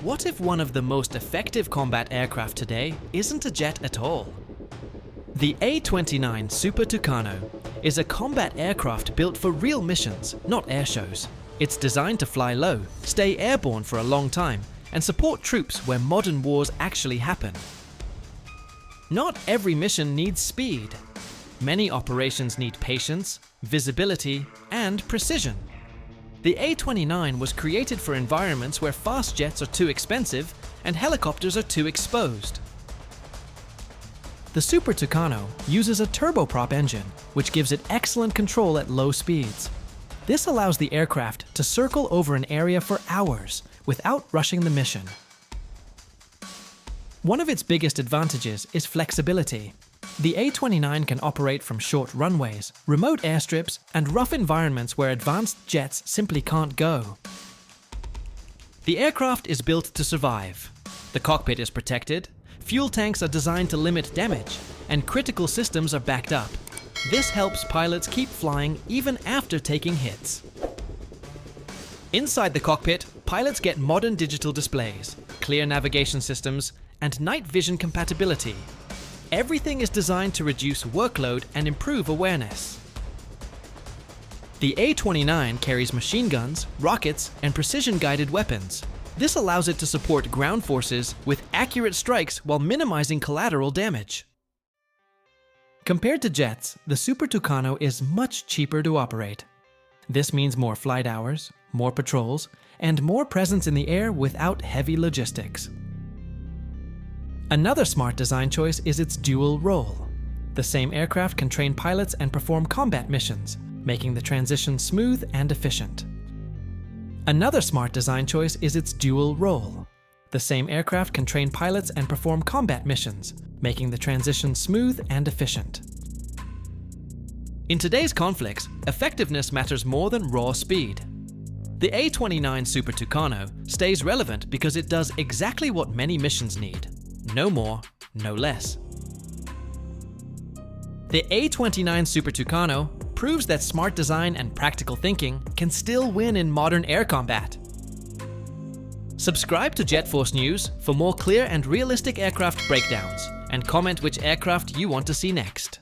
What if one of the most effective combat aircraft today isn't a jet at all? The A-29 Super Tucano is a combat aircraft built for real missions, not airshows. It's designed to fly low, stay airborne for a long time, and support troops where modern wars actually happen. Not every mission needs speed. Many operations need patience, visibility, and precision. The A-29 was created for environments where fast jets are too expensive and helicopters are too exposed. The Super Tucano uses a turboprop engine, which gives it excellent control at low speeds. This allows the aircraft to circle over an area for hours without rushing the mission. One of its biggest advantages is flexibility. The A-29 can operate from short runways, remote airstrips, and rough environments where advanced jets simply can't go. The aircraft is built to survive. The cockpit is protected, fuel tanks are designed to limit damage, and critical systems are backed up. This helps pilots keep flying even after taking hits. Inside the cockpit, pilots get modern digital displays, clear navigation systems, and night vision compatibility. Everything is designed to reduce workload and improve awareness. The A-29 carries machine guns, rockets, and precision-guided weapons. This allows it to support ground forces with accurate strikes while minimizing collateral damage. Compared to jets, the Super Tucano is much cheaper to operate. This means more flight hours, more patrols, and more presence in the air without heavy logistics. Another smart design choice is its dual role. The same aircraft can train pilots and perform combat missions, making the transition smooth and efficient. Another smart design choice is its dual role. The same aircraft can train pilots and perform combat missions, making the transition smooth and efficient. In today's conflicts, effectiveness matters more than raw speed. The A-29 Super Tucano stays relevant because it does exactly what many missions need. No more, no less. The A-29 Super Tucano proves that smart design and practical thinking can still win in modern air combat. Subscribe to JetForce News for more clear and realistic aircraft breakdowns, and comment which aircraft you want to see next.